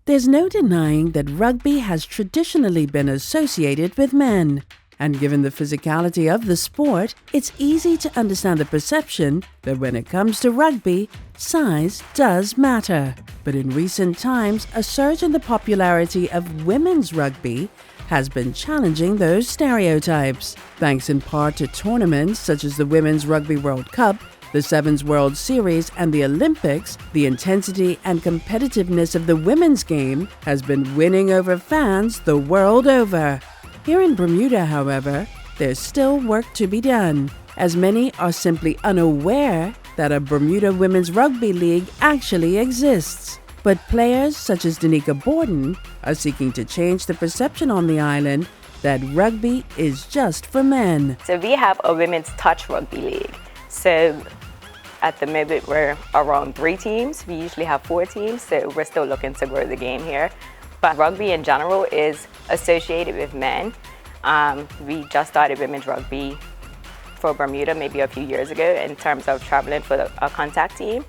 There's no denying that rugby has traditionally been associated with men. And given the physicality of the sport, it's easy to understand the perception that when it comes to rugby, size does matter. But in recent times, a surge in the popularity of women's rugby has been challenging those stereotypes. Thanks in part to tournaments such as the Women's Rugby World Cup, the Sevens World Series, and the Olympics, the intensity and competitiveness of the women's game has been winning over fans the world over. Here in Bermuda, however, there's still work to be done, as many are simply unaware that a Bermuda Women's Rugby League actually exists. But players such as Deneka Borden are seeking to change the perception on the island that rugby is just for men. So we have a women's touch rugby league. So at the moment we're around 3 teams. We usually have 4 teams, so we're still looking to grow the game here. But rugby in general is associated with men. We just started women's rugby for Bermuda maybe a few years ago in terms of traveling for a contact team.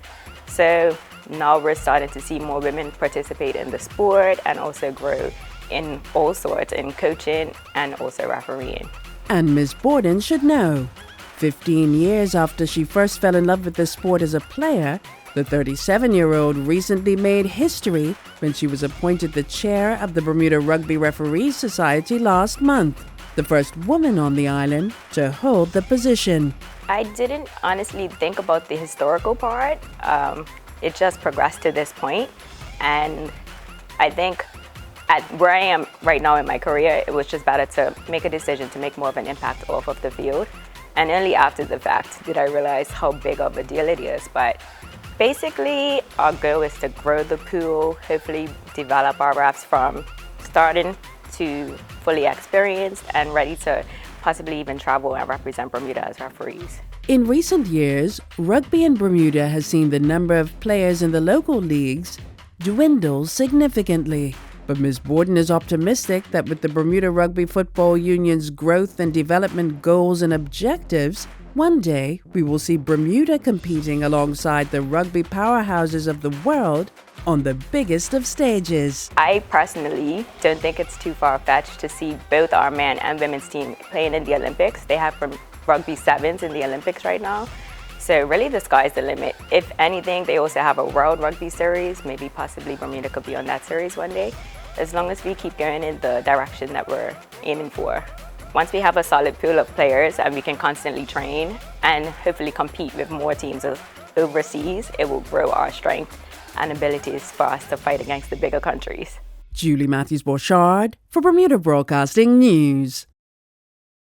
So now we're starting to see more women participate in the sport and also grow in all sorts, in coaching and also refereeing. And Ms. Borden should know. 15 years after she first fell in love with the sport as a player, the 37-year-old recently made history when she was appointed the chair of the Bermuda Rugby Referees Society last month, the first woman on the island to hold the position. I didn't honestly think about the historical part. It just progressed to this point, and I think at where I am right now in my career, it was just better to make a decision to make more of an impact off of the field. And only after the fact did I realize how big of a deal it is. But basically, our goal is to grow the pool, hopefully develop our refs from starting to fully experienced and ready to possibly even travel and represent Bermuda as referees. In recent years, rugby in Bermuda has seen the number of players in the local leagues dwindle significantly. But Ms. Borden is optimistic that with the Bermuda Rugby Football Union's growth and development goals and objectives, one day we will see Bermuda competing alongside the rugby powerhouses of the world on the biggest of stages. I personally don't think it's too far-fetched to see both our men and women's team playing in the Olympics. They have rugby sevens in the Olympics right now. So really the sky's the limit. If anything, they also have a World Rugby Series. Maybe possibly Bermuda could be on that series one day, as long as we keep going in the direction that we're aiming for. Once we have a solid pool of players and we can constantly train and hopefully compete with more teams overseas, it will grow our strength and abilities for us to fight against the bigger countries. Julie Matthews-Borchard for Bermuda Broadcasting News.